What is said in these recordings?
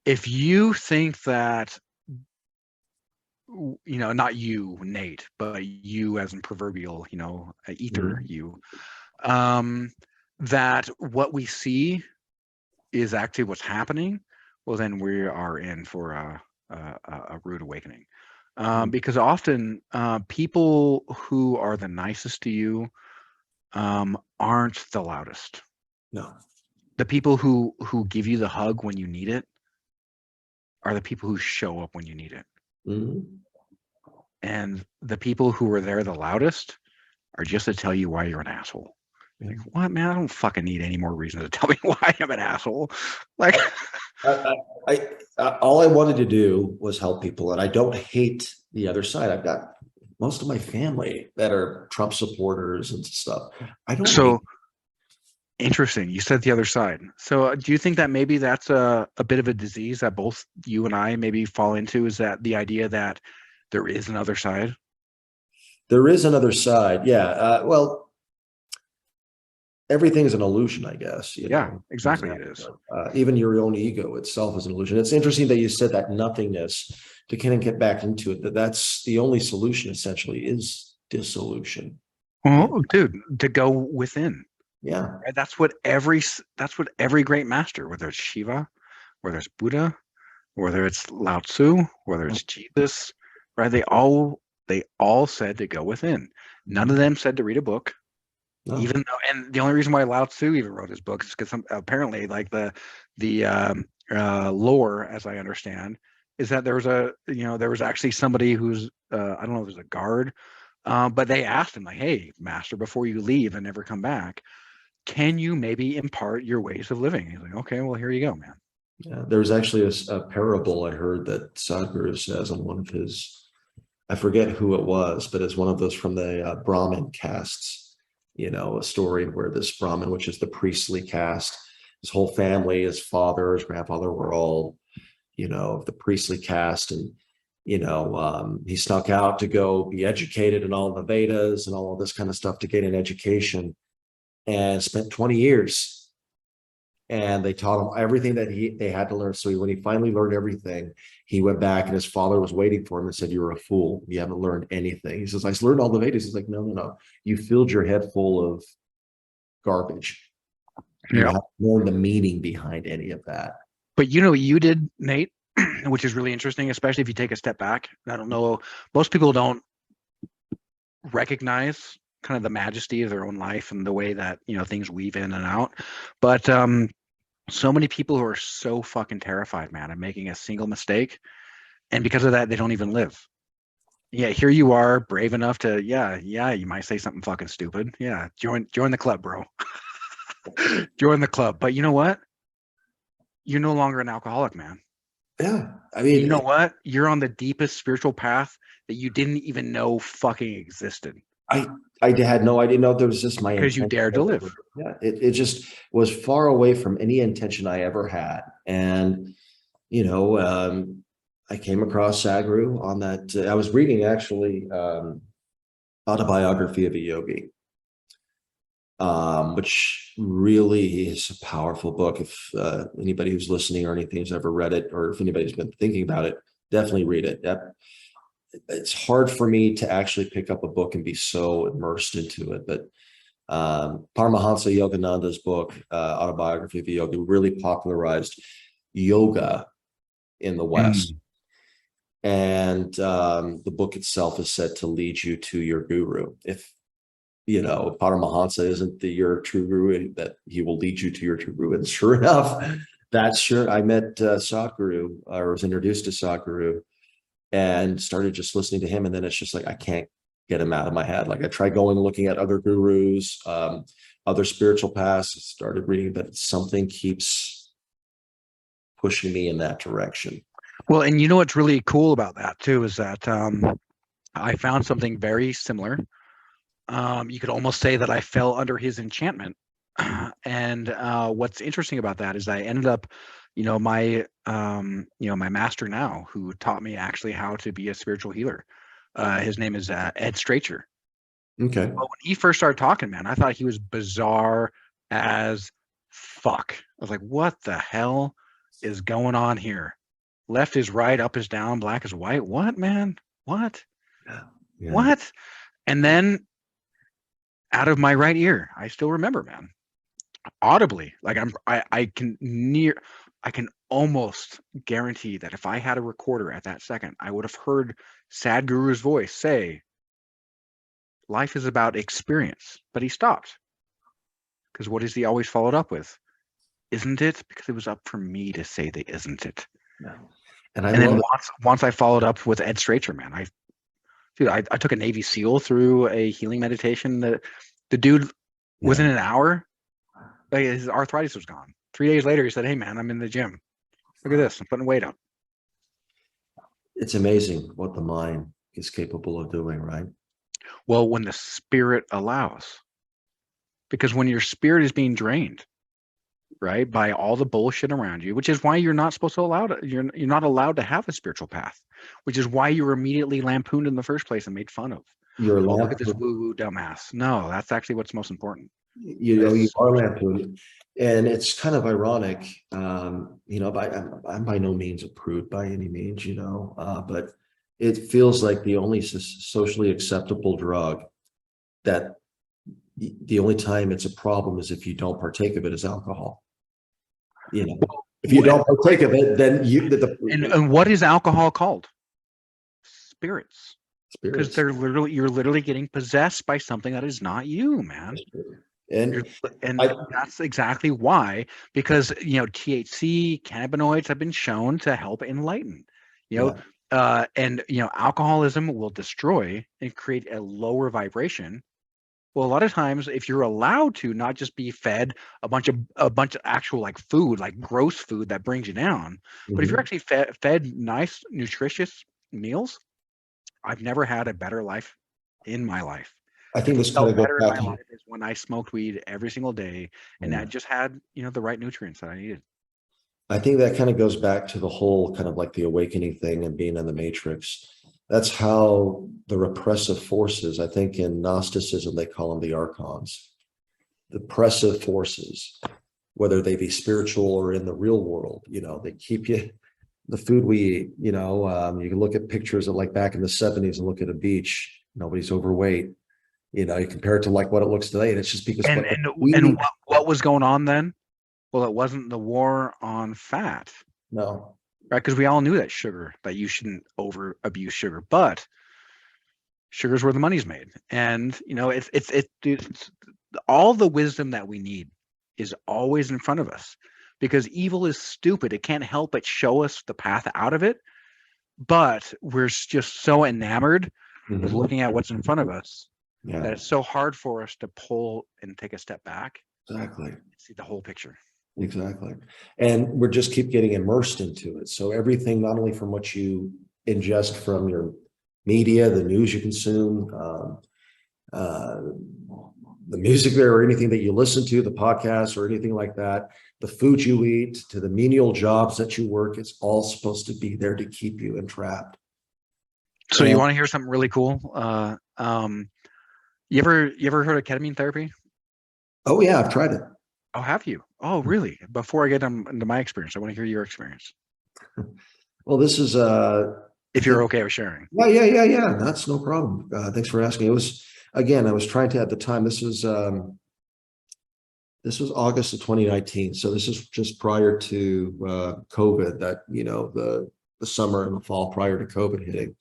if you think that, not you, Nate, but you as in proverbial, ether, Mhm. you, um, that what we see is actually what's happening, well, then we are in for a rude awakening. Mhm. Because often people who are the nicest to you aren't the loudest. No. The people who give you the hug when you need it are the people who show up when you need it. Mhm. And the people who are there the loudest are just to tell you why you're an asshole. Like, Mhm. what, man? I don't fucking need any more reason to tell me why I'm an asshole. Like, All I wanted to do was help people, and I don't hate the other side. I've got most of my family that are Trump supporters and stuff. I don't hate. so interesting. You said the other side. So, do you think that maybe that's a bit of a disease that both you and I maybe fall into? Is that the idea that there is another side? There is another side. Yeah. Well, everything is an illusion, I guess. Yeah, exactly. It is. Even your own ego itself is an illusion. It's interesting that you said that nothingness to kind of get back into it. That's the only solution. Essentially, is dissolution. Yeah. Well, dude, to go within. Yeah. Right? That's what every great master, whether it's Shiva, whether it's Buddha, whether it's Lao Tzu, whether it's Jesus, right? They all said to go within. None of Mhm. them said to read a book. No. Even though, and the only reason why Lao Tzu even wrote his book is because apparently, like the lore, as I understand, is that there was actually somebody who's I don't know if it was a guard, but they asked him like, "Hey, master, before you leave and never come back, can you maybe impart your ways of living?" He's like, "Okay, well, here you go, man." Yeah. There's actually a parable I heard that Sadhguru says on one of his. I forget who it was, but it's one of those from the Brahmin castes. A story where this Brahmin, which is the priestly caste, his whole family, his father, his grandfather were all, of the priestly caste. And, he snuck out to go be educated in all the Vedas and all of this kind of stuff to get an education and spent 20 years and they taught him everything that they had to learn. So when he finally learned everything, he went back and his father was waiting for him and said, "You're a fool. You haven't learned anything." He says, "I learned all the Vedas." He's like, "No, no, no. You filled your head full of garbage. You Yeah. haven't learned the meaning behind any of that." But you know what you did, Nate, which is really interesting, especially if you take a step back. I don't know, most people don't recognize kind of the majesty of their own life and the way that, things weave in and out. But so many people who are so fucking terrified, man, of making a single mistake. And because of that, they don't even live. Yeah, here you are, brave enough to, yeah, you might say something fucking stupid. Yeah, join the club, bro. Join the club. But you know what? You're no longer an alcoholic, man. Yeah. I And you mean, know what? You're on the deepest spiritual path that you didn't even know fucking existed I I had no, I didn't know there was just my because you intention. dared to live. Yeah, it just was far away from any intention I ever had. And, you know, um, I came across Sagru on that. I was reading actually Autobiography of a Yogi, which really is a powerful book. If anybody who's listening or anything has ever read it, or if anybody's been thinking about it, definitely read it. It's hard for me to actually pick up a book and be so immersed into it. But Paramahansa Yogananda's book, Autobiography of a Yogi, really popularized yoga in the West. Mm. And the book itself is said to lead you to your guru. If Paramahansa isn't your true guru, that he will lead you to your true guru. And sure enough, that's sure. I met Sadhguru, or was introduced to Sadhguru, and started just listening to him. And then it's just like I can't get him out of my head. Like I tried going and looking at other gurus, other spiritual paths, started reading, but something keeps pushing me in that direction. Well, and you know what's really cool about that too is that I found something very similar. You could almost say that I fell under his enchantment. And what's interesting about that is I ended up, my master now, who taught me actually how to be a spiritual healer. His name is Ed Stracher. Okay. But when he first started talking, man, I thought he was bizarre as fuck. I was like, what the hell? is going on here? Left is right, up is down, black is white. What, man? What? Yeah. Yeah. What? And then out of my right ear, I still remember, man, audibly, like I can almost guarantee that if I had a recorder at that second, I would have heard Sadhguru's voice say, life is about experience. But he stopped. Because what is he always followed up with? Isn't it? Because it was up for me to say the isn't it. Yeah. And then once I followed up with Ed Stracher, man, I took a Navy SEAL through a healing meditation. The dude, within an hour, like, his arthritis was gone. 3 days later, he said, "Hey, man, I'm in the gym. Look at this. I'm putting weight up." It's amazing what the mind is capable of doing, right? Well, when the spirit allows, because when your spirit is being drained, right, by all the bullshit around you, which is why you're not supposed to allow it. You're not allowed to have a spiritual path, which is why you were immediately lampooned in the first place and made fun of. You're look at this woo-woo dumbass. No, that's actually what's most important. You are lampooned, and it's kind of ironic. I'm by no means a prude by any means, but it feels like the only socially acceptable drug that the only time it's a problem is if you don't partake of it is alcohol. If you don't partake of it, then and what is alcohol called? Spirits. Because you're literally getting possessed by something that is not you, man. And that's exactly why, because THC, cannabinoids have been shown to help enlighten. Alcoholism will destroy and create a lower vibration. Well, a lot of times, if you're allowed to not just be fed a bunch of actual like food, like gross food that brings you down, but if you're actually fed nice, nutritious meals, I've never had a better life in my life. I think this kind of goes back in my life is when I smoked weed every single day, and I just had the right nutrients that I needed. I think that kind of goes back to the whole kind of like the awakening thing and being in the matrix. That's how the repressive forces, I think in Gnosticism, they call them the archons, the oppressive forces, whether they be spiritual or in the real world, they keep you, the food we eat, you can look at pictures of like back in the 70s and look at a beach, nobody's overweight, you compare it to like what it looks today. And it's just because what was going on then? Well, it wasn't the war on fat. No. Right, because we all knew that you shouldn't over abuse sugar, but sugar's where the money's made, and it's all the wisdom that we need is always in front of us, because evil is stupid. It can't help but show us the path out of it, but we're just so enamored with looking at what's in front of us that it's so hard for us to pull and take a step back. Exactly. See the whole picture. Exactly. And we're just keep getting immersed into it. So everything, not only from what you ingest from your media, the news you consume, the music there, or anything that you listen to, the podcasts or anything like that, the food you eat, to the menial jobs that you work, it's all supposed to be there to keep you entrapped. So you want to hear something really cool? You ever heard of ketamine therapy? Oh yeah, I've tried it. Oh, have you? Oh, really? Before I get into my experience, I want to hear your experience. Well, this is if you're okay with sharing. Yeah. That's no problem. Thanks for asking. It was, again, I was trying to, at the time, this was August of 2019. So this is just prior to COVID, that, the summer and the fall prior to COVID hitting.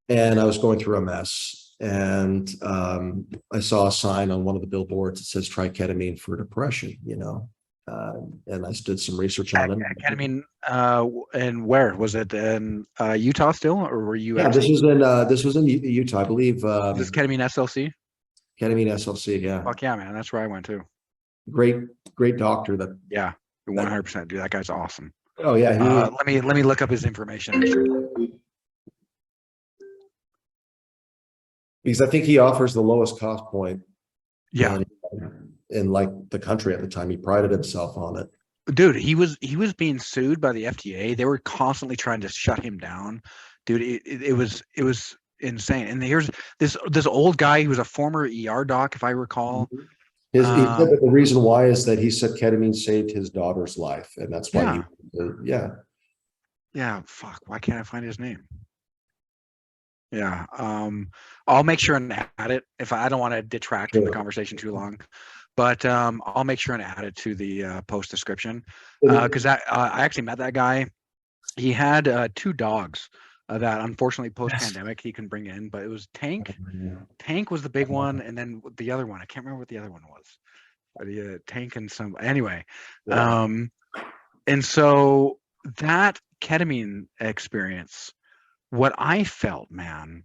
And I was going through a mess. And I saw a sign on one of the billboards that says try ketamine for depression, and I did some research on it. Ketamine, and where was it, in Utah still, or were you? Yeah, this was in Utah, I believe. This is ketamine SLC. Ketamine SLC, yeah. Fuck yeah, man, that's where I went to. Great doctor. That 100%, dude. That guy's awesome. Oh yeah. Let me look up his information. Because I think he offers the lowest cost point. Yeah. In like the country at the time, he prided himself on it. Dude, he was being sued by the FDA. They were constantly trying to shut him down. Dude, it was insane. And here's this old guy who was a former ER doc, if I recall. He said that the reason why is that he said ketamine saved his daughter's life, and that's why Yeah. yeah. Fuck. Why can't I find his name? Yeah. I'll make sure and add it. If I don't want to detract from the conversation too long, but I'll make sure and add it to the post description, because I actually met that guy. He had 2 dogs that unfortunately post-pandemic he can bring in, but it was Tank. Tank was the big one, and then the other one, I can't remember what the other one was. The Tank and some anyway. And so that ketamine experience, what I felt, man,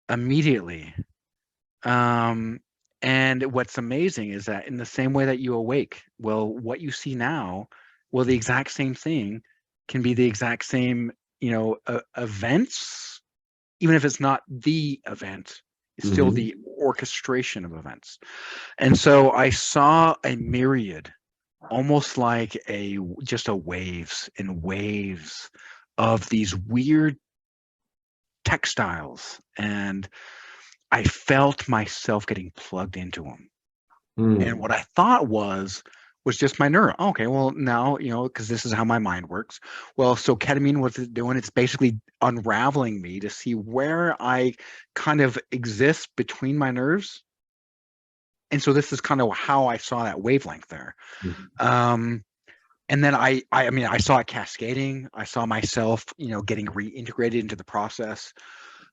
immediately. And what's amazing is that in the same way that you awake, well, what you see now, well, the exact same thing can be the exact same, events, even if it's not the event, it's still the orchestration of events. And so I saw a myriad, almost like just a waves and waves of these weird textiles, and I felt myself getting plugged into them. And what I thought was just my neural. Okay, well now, because this is how my mind works. Well, so ketamine, what's it doing? It's basically unraveling me to see where I kind of exist between my nerves. And so this is kind of how I saw that wavelength there. And then I mean, I saw it cascading. I saw myself, getting reintegrated into the process.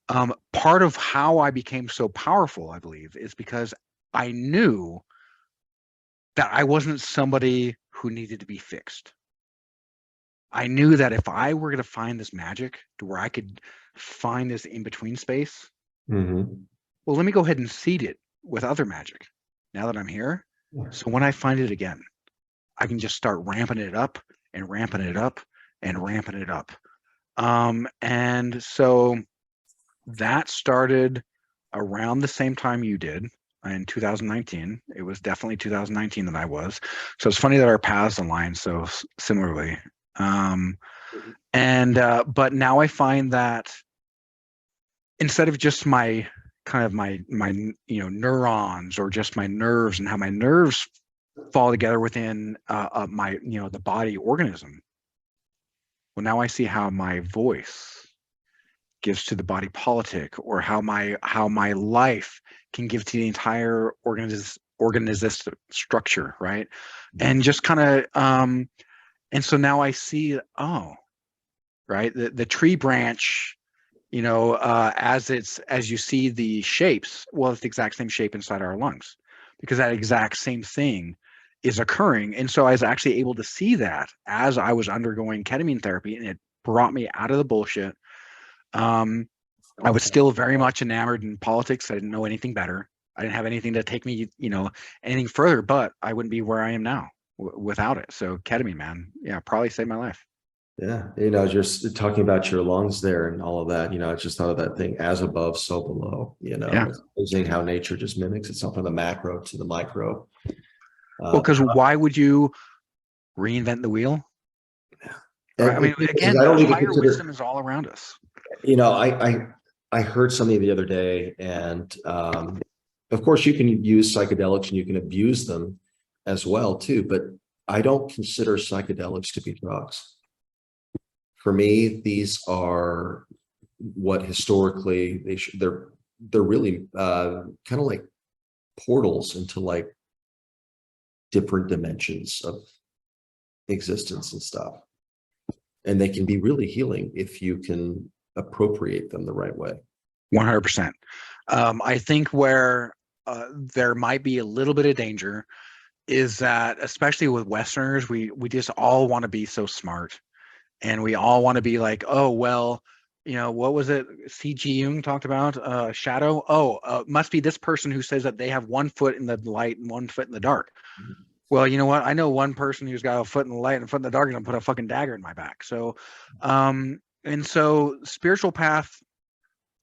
Part of how I became so powerful, I believe, is because I knew that I wasn't somebody who needed to be fixed. I knew that if I were going to find this magic to where I could find this in-between space, well, let me go ahead and seed it with other magic now that I'm here. So when I find it again, I can just start ramping it up and ramping it up and ramping it up. And so that started around the same time you did in 2019. It was definitely 2019 that I was. So it's funny that our paths align so similarly. But now I find that instead of just my kind of my neurons or just my nerves and how my nerves fall together within my the body organism, well, now I see how my voice gives to the body politic, or how my life can give to the entire organism structure, right? And just kind of and so now I see, right, the tree branch, as you see the shapes, well, it's the exact same shape inside our lungs, because that exact same thing is occurring. And so I was actually able to see that as I was undergoing ketamine therapy, and it brought me out of the bullshit. I was still very much enamored in politics. I didn't know anything better. I didn't have anything to take me, anything further, but I wouldn't be where I am now without it. So ketamine, man, yeah, probably saved my life. Yeah, just talking about your lungs there and all of that, I just thought of that thing, as above, so below, Yeah. It's amazing how nature just mimics itself from the macro to the micro. Well, because why would you reinvent the wheel? And, I mean, again, I don't even higher consider, wisdom is all around us. I heard something the other day, and of course you can use psychedelics and you can abuse them as well too, but I don't consider psychedelics to be drugs. For me, these are what historically they're really kind of like portals into like different dimensions of existence and stuff. And they can be really healing if you can appropriate them the right way. 100%. I think where there might be a little bit of danger is that, especially with Westerners, we just all want to be so smart, and we all want to be like, oh, well, what was it C.G. Jung talked about? Shadow. Must be this person who says that they have 1 foot in the light and 1 foot in the dark. Well, you know what? I know one person who's got a foot in the light and a foot in the dark, and put a fucking dagger in my back. So, and so spiritual path,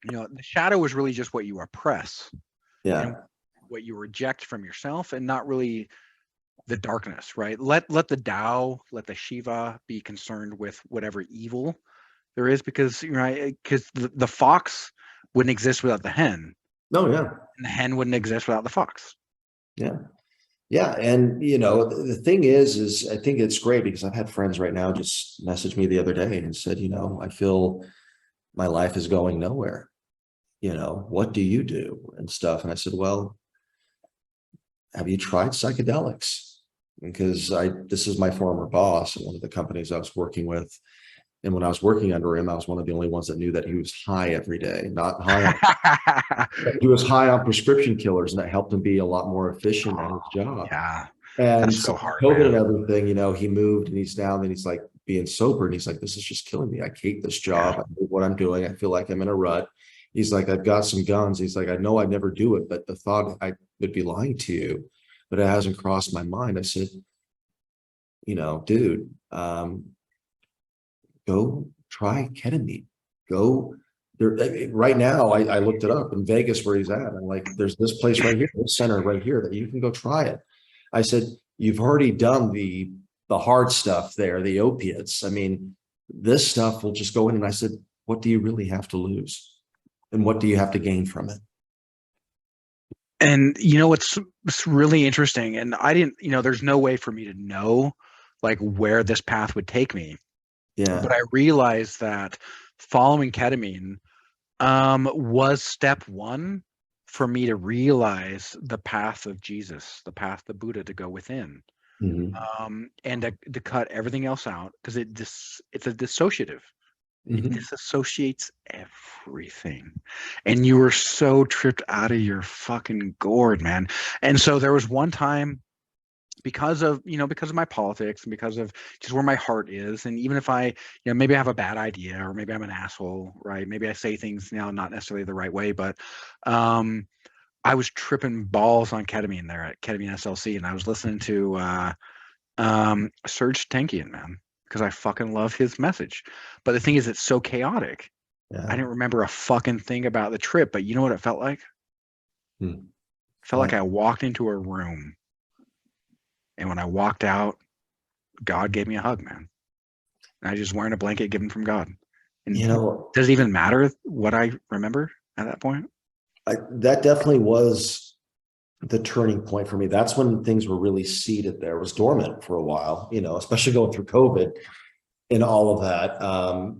the shadow is really just what you oppress, and what you reject from yourself, and not really the darkness, right? Let the Tao, let the Shiva be concerned with whatever evil there is, because the fox wouldn't exist without the hen. Oh yeah. And the hen wouldn't exist without the fox. Yeah. Yeah. And, the thing is I think it's great because I've had friends right now just message me the other day and said, I feel my life is going nowhere. What do you do and stuff? And I said, well, have you tried psychedelics? Because this is my former boss at one of the companies I was working with. And when I was working under him, I was one of the only ones that knew that he was high every day, not high on, he was high on prescription killers, and that helped him be a lot more efficient at his job. Yeah, And that's so so hard, COVID and man. everything, he moved and he's down and he's like being sober. And he's like, this is just killing me. I hate this Yeah. job. I hate what I'm doing. I feel like I'm in a rut. He's like, I've got some guns. He's like, I know I'd never do it, but the thought I would be lying to you, but it hasn't crossed my mind. I said, dude, go try ketamine. Go there. Right now, I looked it up in Vegas where he's at. I'm like, there's this place right here, this center right here that you can go try it. I said, you've already done the hard stuff there, the opiates. I mean, this stuff will just go in. And I said, what do you really have to lose? And what do you have to gain from it? And it's really interesting. And I didn't, there's no way for me to know like where this path would take me. Yeah. But I realized that following ketamine was step one for me to realize the path of Jesus, the path of Buddha, to go within, and to cut everything else out, because it's a dissociative. It disassociates everything, and you were so tripped out of your fucking gourd, man. And so there was one time, because of my politics and because of just where my heart is, and even if I maybe I have a bad idea, or maybe I'm an asshole, right? Maybe I say things now not necessarily the right way, but I was tripping balls on ketamine there at Ketamine SLC, and I was listening to Serge Tankian, man, because I fucking love his message. But the thing is, it's so chaotic. Yeah. I didn't remember a fucking thing about the trip, but you know what it felt like? It felt like I walked into a room, and when I walked out, God gave me a hug, man. And I just wearing a blanket given from God. And does it even matter what I remember at that point? That definitely was the turning point for me. That's when things were really seated there. It was dormant for a while, especially going through COVID and all of that.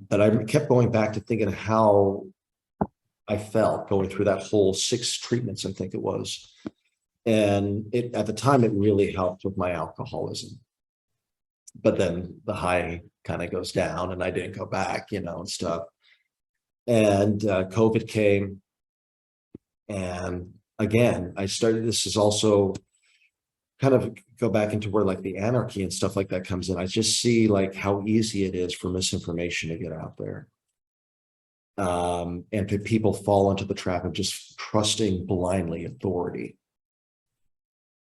But I kept going back to thinking how I felt going through that whole 6 treatments, I think it was. And at the time, it really helped with my alcoholism. But then the high kind of goes down and I didn't go back, and stuff. And COVID came. And again, this is also kind of go back into where like the anarchy and stuff like that comes in. I just see like how easy it is for misinformation to get out there. And people fall into the trap of just trusting blindly authority.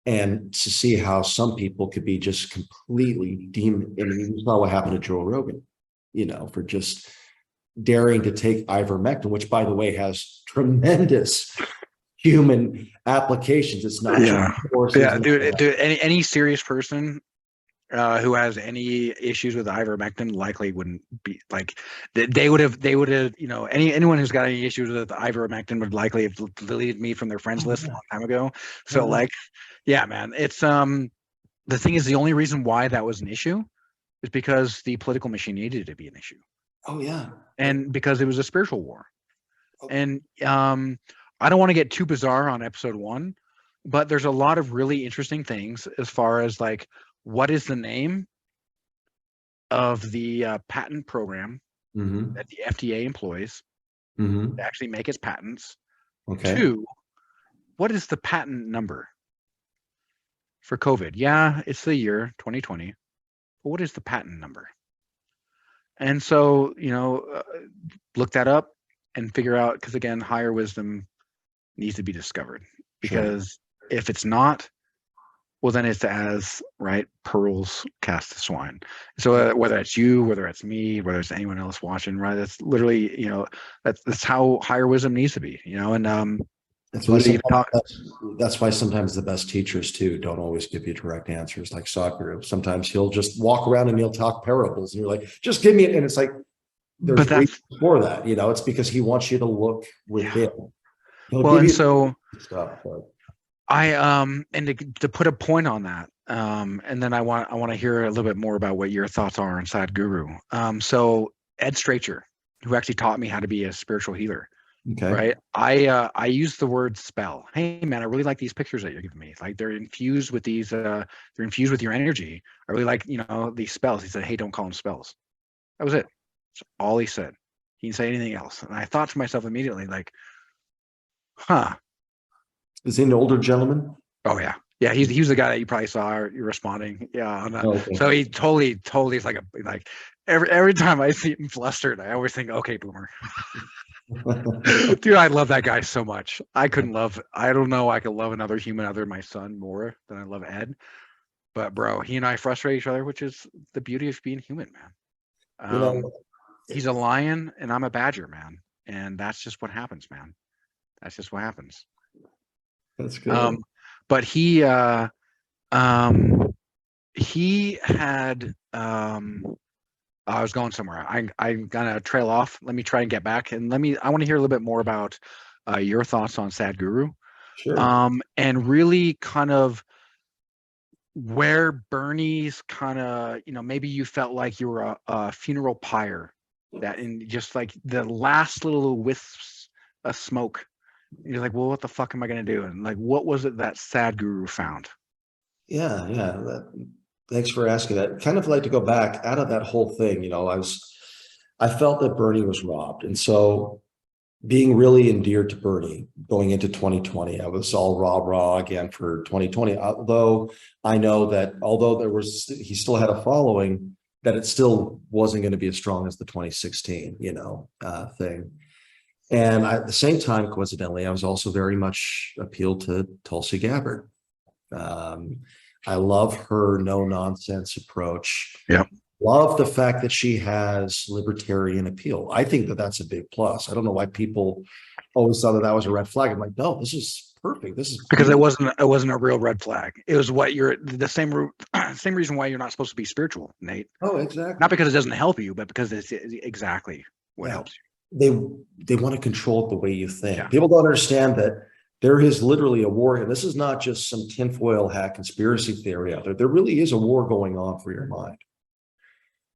And to see how some people could be just completely deemed. I mean, you saw what happened to Joe Rogan, for just daring to take ivermectin, which by the way has tremendous human applications. It's not dude. Any serious person who has any issues with ivermectin likely wouldn't be like they would have anyone who's got any issues with ivermectin would likely have deleted me from their friends list a long time ago. So yeah, man, it's the thing is, the only reason why that was an issue is because the political machine needed to be an issue. Oh yeah. And because it was a spiritual war. And I don't want to get too bizarre on episode 1, but there's a lot of really interesting things as far as like, what is the name of the patent program that the FDA employs to actually make its patents? Okay. 2, what is the patent number for COVID? Yeah, it's the year 2020, but what is the patent number? And so, look that up and figure out, because again, higher wisdom needs to be discovered, because if it's not, well, then it's as right pearls cast to swine. So whether it's you, whether it's me, whether it's anyone else watching, right, that's literally that's how higher wisdom needs to be, and that's why sometimes the best teachers too don't always give you direct answers. Like Sadhguru, sometimes he'll just walk around and he'll talk parables and you're like, just give me it. And it's like, there's reasons for that, it's because he wants you to look within. Well, and so stuff, And to put a point on that, and then I want to hear a little bit more about what your thoughts are on Sadhguru. So Ed Stracher, who actually taught me how to be a spiritual healer, Okay. right? I use the word spell. Hey man, I really like these pictures that you're giving me. Like they're infused with these they're infused with your energy. I really like, these spells. He said, hey, don't call them spells. That was it. That's all he said. He didn't say anything else. And I thought to myself immediately, like, huh. Is he an older gentleman? Oh yeah. Yeah, he was the guy that you probably saw you're responding. Yeah, on that. Oh, okay. So he totally is like every time I see him flustered, I always think, okay, boomer. Dude, I love that guy so much. I don't know I could love another human other than my son more than I love Ed. But bro, he and I frustrate each other, which is the beauty of being human, man. You know, He's a lion and I'm a badger, man. And that's just what happens, man. That's just what happens. that's good. But he had I was going somewhere. I'm gonna trail off. Let me try and get back, and I want to hear a little bit more about your thoughts on Sadhguru, Sure. and really kind of where Bernie's kind of, maybe you felt like you were a funeral pyre, that in just like the last little wisps of smoke, you're like, well, what the fuck am I gonna do? And like, what was it that Sadhguru found? Yeah, yeah. Thanks for asking that. Kind of like to go back out of that whole thing. I felt that Bernie was robbed. And so being really endeared to Bernie going into 2020, I was all rah again for 2020. Although I know that he still had a following, that it still wasn't going to be as strong as the 2016, thing. And at the same time, coincidentally, I was also very much appealed to Tulsi Gabbard. Um, I love her no nonsense approach. Yeah. Love the fact that she has libertarian appeal. I think that that's a big plus. I don't know why people always thought that was a red flag. I'm like, no, this is perfect. This is Because beautiful. it wasn't a real red flag. It was what you're the same reason why you're not supposed to be spiritual, Nate. Oh, Not exactly. because it doesn't help you, but because it's exactly what Yeah. helps They want to control it the way you you. think. Yeah. People don't understand that there is literally a war, and this is not just some tinfoil hat conspiracy theory out there. There really is a war going on for your mind.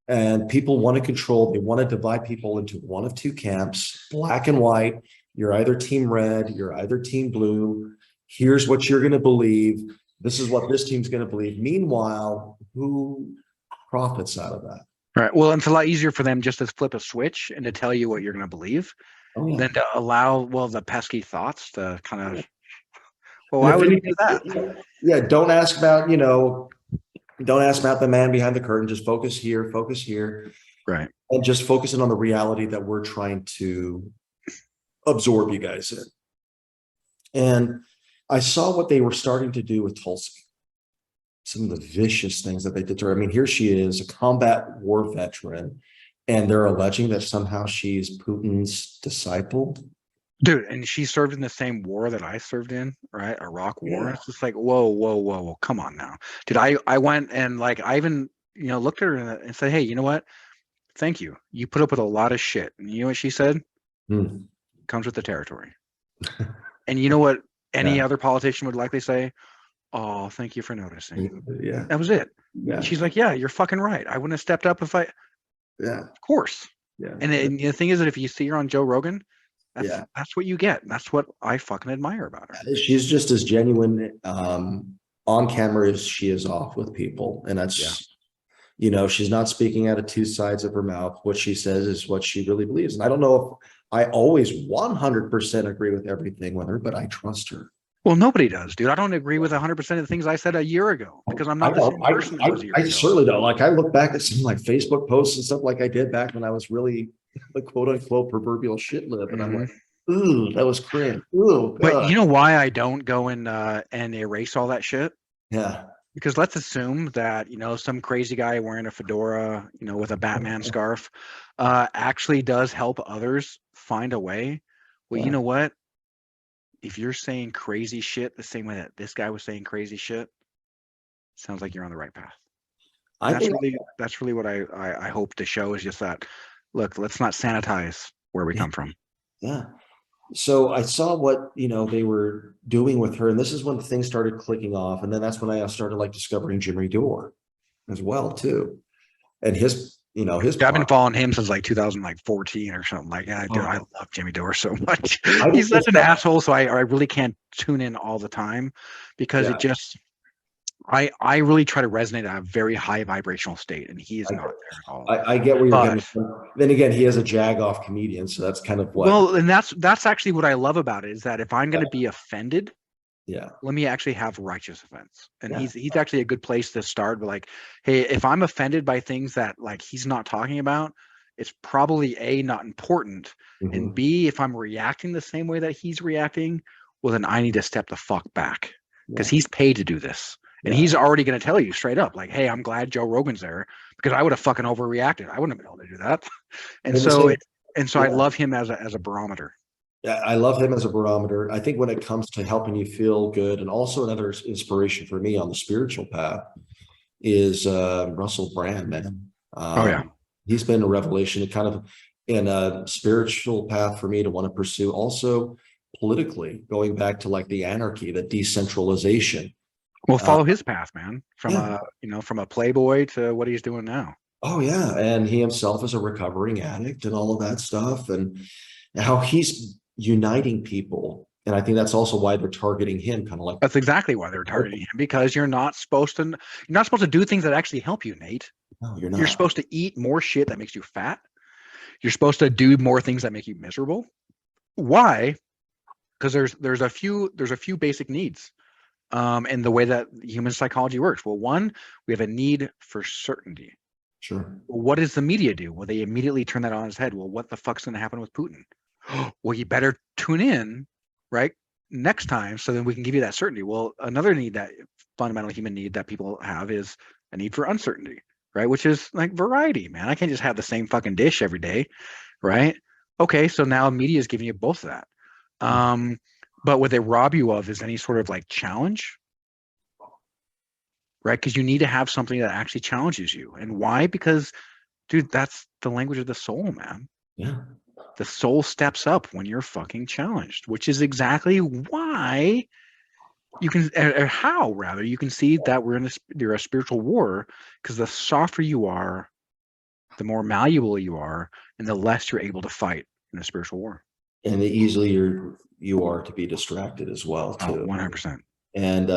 And people want to control, they want to divide people into one of two camps, black and white. You're either team red, you're either team blue. Here's what you're going to believe. This is what this team's going to believe. Meanwhile, who profits out of that? Right. Well, it's a lot easier for them just to flip a switch and to tell you what you're going to believe Oh, yeah. than to allow, the pesky thoughts to kind of, well, And why if would he do that? anything, yeah, don't ask about, don't ask about the man behind the curtain. Just focus here, Right. and just focusing on the reality that we're trying to absorb you guys in. And I saw what they were starting to do with Tulsi. Some of the vicious things that they did to her. I mean, here she is, a combat war veteran, and they're alleging that somehow she's Putin's disciple. Dude, and she served in the same war that I served in, right? Iraq war. Yeah. It's just like, whoa, come on now. Dude, I went and like I even, looked at her and said, hey, you know what? Thank you. You put up with a lot of shit. And you know what she said? Hmm. Comes with the territory. And you know what any Yeah. other politician would likely say? Oh, thank you for noticing. Yeah. That was it. Yeah. She's like, yeah, you're fucking right. I wouldn't have stepped up if I, Yeah. of course. Yeah. And the thing is that if you see her on Joe Rogan, Yeah. that's what you get. That's what I fucking admire about her. She's just as genuine on camera as she is off with people. And that's, she's not speaking out of two sides of her mouth. What she says is what she really believes. And I don't know if I always 100% agree with everything with her, but I trust her. Well, nobody does, dude. I don't agree with 100% of the things I said a year ago because I'm not the same person I was a year I ago. certainly don't. Like, I look back at some like Facebook posts and stuff like I did back when I was really the quote unquote proverbial shit lib. And I'm like, ooh, that was cringe. Ooh, But God. you know why I don't go and erase all that shit? Yeah. Because let's assume that, some crazy guy wearing a fedora, with a Batman scarf, actually does help others find a way. Well, you know what? If you're saying crazy shit the same way that this guy was saying crazy shit, sounds like you're on the right path. And that's really what I hope to show is just that, look, let's not sanitize where we come from. Yeah. So I saw what, they were doing with her, and this is when things started clicking off. And then that's when I started like discovering Jimmy Dore as well too. And his Yeah, I've been pod. following him since like 2014 or something. Like, yeah, dude, I Oh, love Jimmy Dore so much. I He's just such an discovered, asshole, so I really can't tune in all the time because it yeah, just I really try to resonate at a very high vibrational state, and he is I, not there at all. I get where you're But coming from. Then again, he is a jag-off comedian, so that's kind of what, well, and that's actually what I love about it is that if I'm going to be offended, yeah, let me actually have righteous offense. And yeah. he's actually a good place to start. But like, hey, if I'm offended by things that like he's not talking about, it's probably A, not important. And Mhm. B, if I'm reacting the same way that he's reacting, well then I need to step the fuck back. Because Yeah, he's paid to do this. And yeah. he's already gonna tell you straight up, like, hey, I'm glad Joe Rogan's there because I would have fucking overreacted. I wouldn't have been able to do that. And And the so same, it and so I yeah. love him as a barometer. Yeah, I love him as a barometer. I think when it comes to helping you feel good, and also another inspiration for me on the spiritual path is Russell Brand, man. Oh yeah. He's been a revelation, kind of in a spiritual path for me to want to pursue. Also, politically, going back to like the anarchy, the decentralization. Well, Uh, follow his path, man. From yeah. a from a playboy to what he's doing now. Oh, yeah. And he himself is a recovering addict and all of that stuff, and how he's uniting people. And I think that's also why they're targeting him, kind of like, That's exactly why they're targeting him because you're not supposed to do things that actually help you, Nate. no, you're You're not. supposed to eat more shit that makes you fat. You're supposed to do more things that make you miserable. Why? Because there's a few basic needs in the way that human psychology works. Well, one, we have a need for certainty. Sure. Well, what does the media do? Well, they immediately turn that on its head. Well, what the fuck's going to happen with Putin? Well, you better tune in, right? Next time, so then we can give you that certainty. Well, another need that fundamental human need that people have is a need for uncertainty, right? Which is like variety, man. I can't just have the same fucking dish every day, right? Okay, so now media is giving you both of that. Um, but what they rob you of is any sort of like challenge, right? Because you need to have something that actually challenges you. And why? Because, dude, that's the language of the soul, man. Yeah. The soul steps up when you're fucking challenged, which is exactly why you can, or how rather, you can see that you're a spiritual war because the softer you are, the more malleable you are, and the less you're able to fight in a spiritual war. And the easier you are to be distracted as well, Oh, too. 100%. And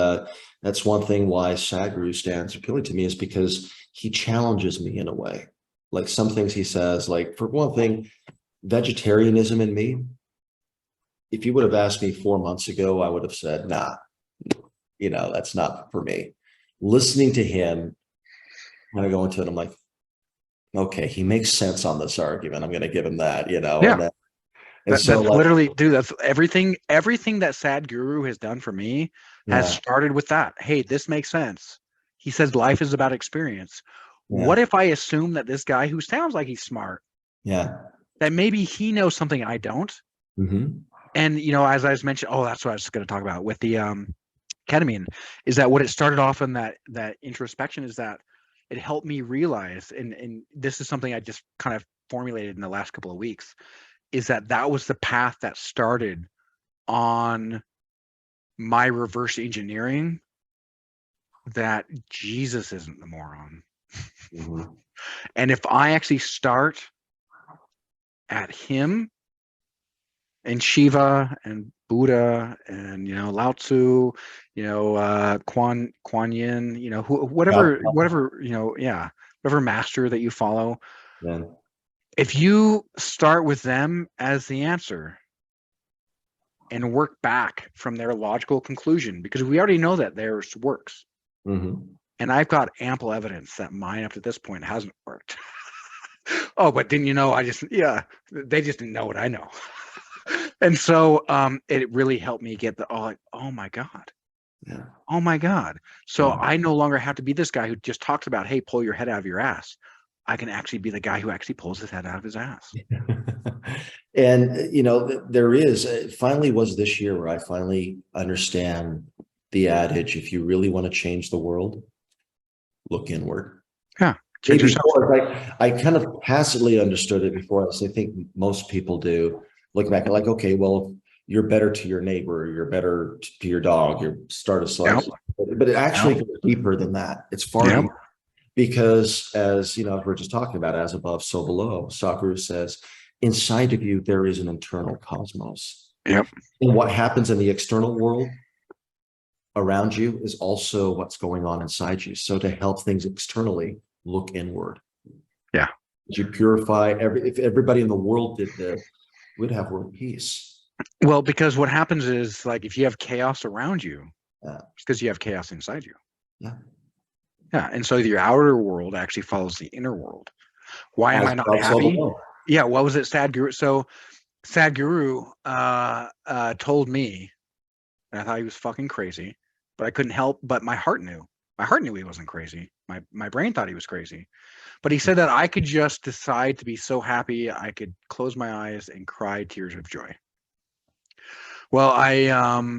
that's one thing why Sadhguru stands appealing to me, is because he challenges me in a way. Like some things he says, like for one thing, vegetarianism in me, if you would have asked me 4 months ago, I would have said, nah, that's not for me. Listening to him, when I go into it, I'm like, okay, he makes sense on this argument. I'm going to give him that, Yeah. and so That's like, literally, dude, that's everything that Sad Guru has done for me has yeah, started with that. Hey, this makes sense. He says life is about experience. yeah, What if I assume that this guy who sounds like he's smart, yeah. that maybe he knows something I don't? Hmm. And as I was mentioned, oh, that's what I was going to talk about with the ketamine, is that what it started off in that introspection is that it helped me realize, and this is something I just kind of formulated in the last couple of weeks, is that was the path that started on my reverse engineering that Jesus isn't the moron. Hmm. And if I actually start at him and Shiva and Buddha and Lao Tzu, Kuan Yin, whatever yeah, whatever master that you follow, Yeah. if you start with them as the answer and work back from their logical conclusion, because we already know that theirs works. Hmm. And I've got ample evidence that mine up to this point hasn't worked. Oh, but didn't you know? Yeah, they just didn't know what I know. And so it really helped me get oh my God. Yeah. Oh my God. So Yeah. I no longer have to be this guy who just talks about, hey, pull your head out of your ass. I can actually be the guy who actually pulls his head out of his ass. And there is, it finally was this year where I finally understand the adage, if you really want to change the world, look inward. Yeah. Change Maybe yourself. before, I kind of passively understood it before, as I think most people do. looking back, like, okay, well, you're better to your neighbor, you're better to your dog, you start a Yep. slice. But it actually Yep. goes deeper than that. It's far Yep. deeper because, as you know, we're just talking about, as above, so below. Sadhguru says, inside of you, there is an internal cosmos. Yep. And what happens in the external world around you is also what's going on inside you. So to help things externally, look inward. Yeah. You purify if everybody in the world did this, we'd have world peace. Well, because what happens is, like, if you have chaos around you, Yeah. it's because you have chaos inside you. Yeah. Yeah. And so your outer world actually follows the inner world. Why am I not happy? Yeah. What was it? Sadhguru. So Sadhguru told me, and I thought he was fucking crazy, but I couldn't help. But my heart knew. My heart knew he wasn't crazy. My brain thought he was crazy. But he said that I could just decide to be so happy I could close my eyes and cry tears of joy. Well, I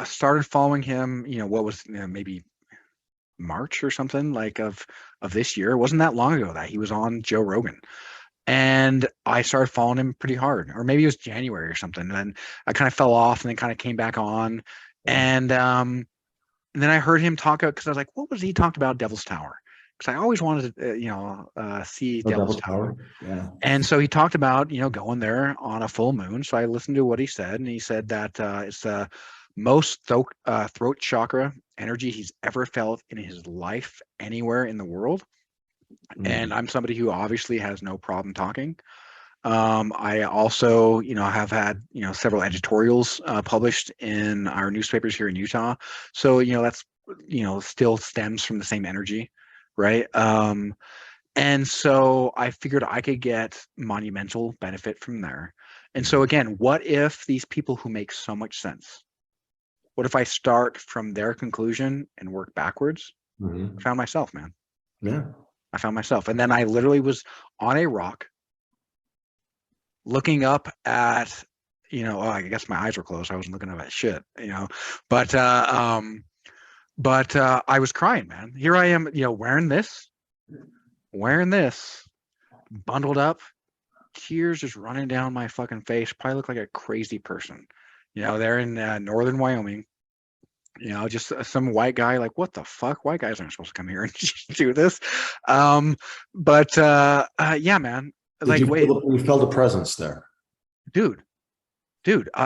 started following him, what was, maybe March or something, like, of this year. It wasn't that long ago that he was on Joe Rogan. And I started following him pretty hard, or maybe it was January or something. And then I kind of fell off and then kind of came back on. And then I heard him talk about, because I was like, what was he talked about? Devil's Tower. Because I always wanted to, see Devil's Tower. Yeah. And so he talked about, going there on a full moon. So I listened to what he said, and he said that it's the most throat chakra energy he's ever felt in his life anywhere in the world. And I'm somebody who obviously has no problem talking. I also, have had, several editorials published in our newspapers here in Utah. So, that's, still stems from the same energy, right? And so I figured I could get monumental benefit from there. And so again, what if these people who make so much sense, what if I start from their conclusion and work backwards? I found myself, man. Yeah. I found myself. And then I literally was on a rock looking up at, I guess my eyes were closed. I wasn't looking up at shit, but I was crying, man. Here I am, wearing this, bundled up, tears just running down my fucking face. Probably look like a crazy person. They're in northern Wyoming. Just some white guy, like, what the fuck? White guys aren't supposed to come here and do this. Yeah, man. Like, wait, you felt a presence there, dude.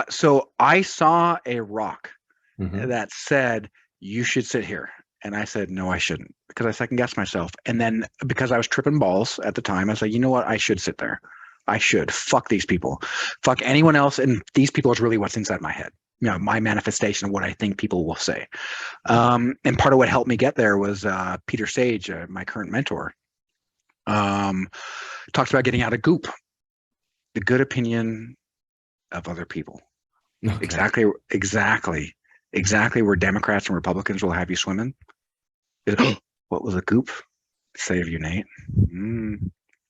So I saw a rock that said, you should sit here. And I said, no, I shouldn't, because I second guessed myself. And then because I was tripping balls at the time, I said, you know what? I should sit there. I should. Fuck these people. Fuck anyone else. And these people is really what's inside my head. My manifestation of what I think people will say. And part of what helped me get there was Peter Sage, my current mentor, talks about getting out of goop, the good opinion of other people. Okay. Exactly where Democrats and Republicans will have you swimming. What was a goop? Save you, Nate.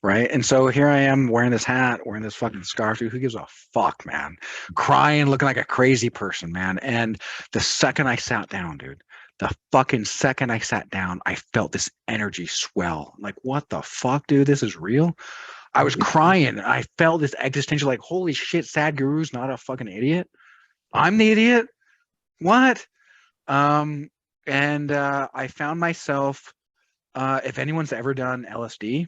Right. And so here I am wearing this hat, wearing this fucking scarf. Who gives a fuck, man? Crying, looking like a crazy person, man. And the second I sat down, dude, I felt this energy swell. Like, what the fuck, dude? This is real. I was crying. I felt this existential, like, holy shit, Sadhguru's not a fucking idiot. I'm the idiot. What? And I found myself, if anyone's ever done LSD,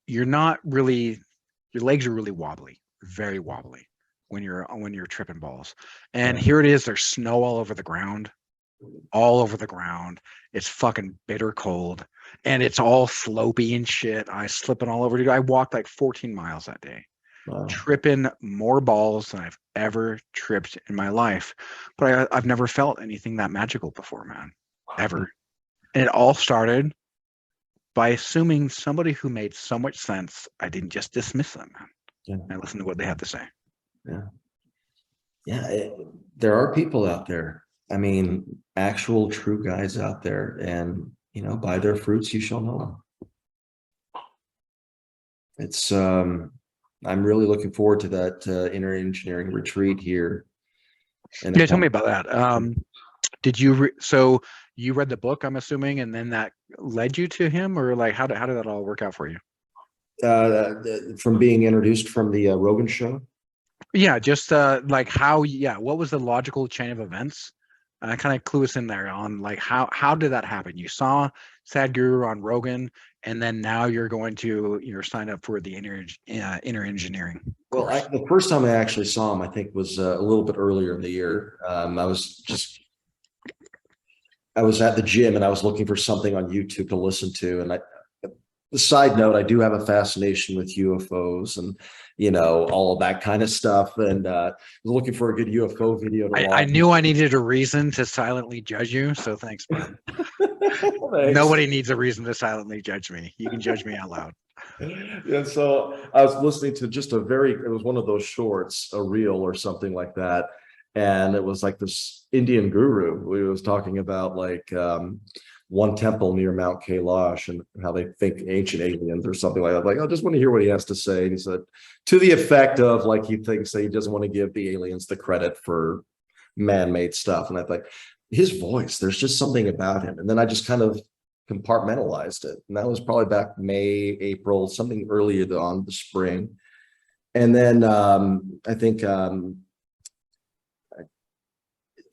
your legs are really wobbly, very wobbly when you're tripping balls. And here it is, there's snow all over the ground. It's fucking bitter cold, and it's all slopey and shit. I slipping all over, dude. I walked like 14 miles that day. Wow. Tripping more balls than I've ever tripped in my life. But I've never felt anything that magical before, man. Ever. And it all started by assuming somebody who made so much sense, I didn't just dismiss them, man. Yeah. I listened to what they had to say. There are people out there. I mean, actual true guys out there, and by their fruits you shall know them. It's I'm really looking forward to that inner engineering retreat here. And tell me about that. Did you so you read the book, I'm assuming, and then that led you to him, or like how did that all work out for you? From being introduced from the Rogan show. Yeah, just like how, yeah, what was the logical chain of events? Kind of clue us in there on like how did that happen? You saw Sadhguru on Rogan, and then now you're signed up for the inner engineering Well, course. the first time I actually saw him, I think was a little bit earlier in the year. I was at the gym and I was looking for something on YouTube to listen to. And the side note, I do have a fascination with UFOs and, all of that kind of stuff. And was looking for a good UFO video to I watch. knew I needed a reason to silently judge you, so thanks, man. Thanks. Nobody needs a reason to silently judge me. You can judge me out loud. And so I was listening to it was one of those shorts, a reel or something like that. And it was like this Indian guru who was talking about like one temple near Mount Kailash and how they think ancient aliens or something like that. Like, I just want to hear what he has to say. And he said, to the effect of like, he thinks that he doesn't want to give the aliens the credit for man-made stuff. And I think his voice, there's just something about him. And then I just kind of compartmentalized it. And that was probably back May, April, something earlier on the spring. And then I think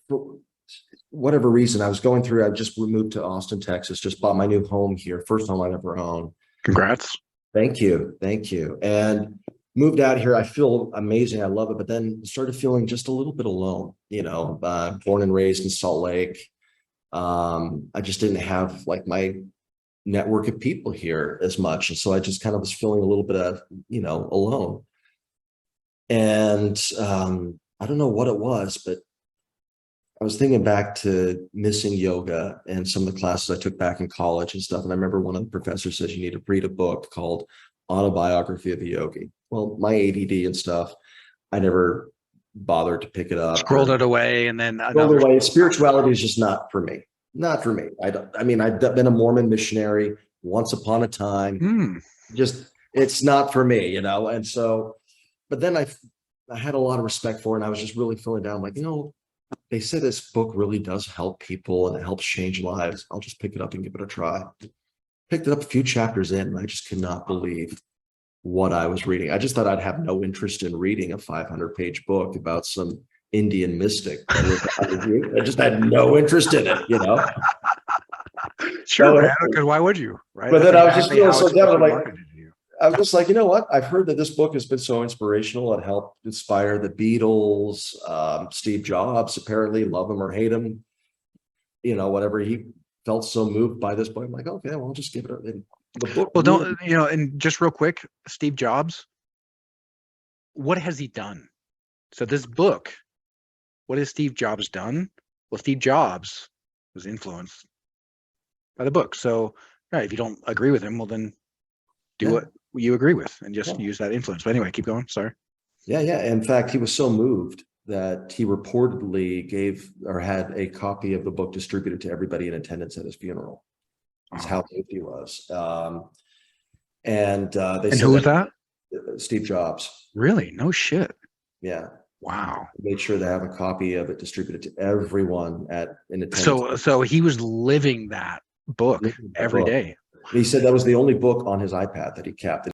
for whatever reason, I was going through, I just moved to Austin, Texas, just bought my new home here, first home I've ever owned. Congrats. Thank you. Thank you. And moved out here. I feel amazing. I love it. But then started feeling just a little bit alone, born and raised in Salt Lake. I just didn't have like my network of people here as much. And so I just kind of was feeling a little bit of, alone. And I don't know what it was, but I was thinking back to missing yoga and some of the classes I took back in college and stuff. And I remember one of the professors says you need to read a book called Autobiography of a Yogi. Well, my ADD and stuff, I never bothered to pick it up. Scrolled it away, and then another way. Spirituality is just not for me. Not for me. I've been a Mormon missionary once upon a time. Just, it's not for me, And so, but then I had a lot of respect for it. And I was just really feeling down, like, they say this book really does help people and it helps change lives. I'll just pick it up and give it a try. Picked it up a few chapters in, and I just could not believe what I was reading. I just thought I'd have no interest in reading a 500-page book about some Indian mystic. I just had no interest in it, Sure, because why would you, right? But then I was just feeling so down. I was just like, you know what? I've heard that this book has been so inspirational. It helped inspire the Beatles, Steve Jobs, apparently, love him or hate him, whatever. He felt so moved by this book. I'm like, okay, well, I'll just give it the book. Well, don't, and just real quick, Steve Jobs, what has he done? So this book, what has Steve Jobs done? Well, Steve Jobs was influenced by the book. So, right, if you don't agree with him, well, then do what you agree with and just use that influence. But anyway, keep going. Sorry. Yeah. In fact, he was so moved that he reportedly had a copy of the book distributed to everybody in attendance at his funeral. That's how moved he was. And who was that? Steve Jobs. Really? No shit. Yeah. Wow. Made sure to have a copy of it distributed to everyone in attendance. So he was living that book every day. He said that was the only book on his iPad that he kept.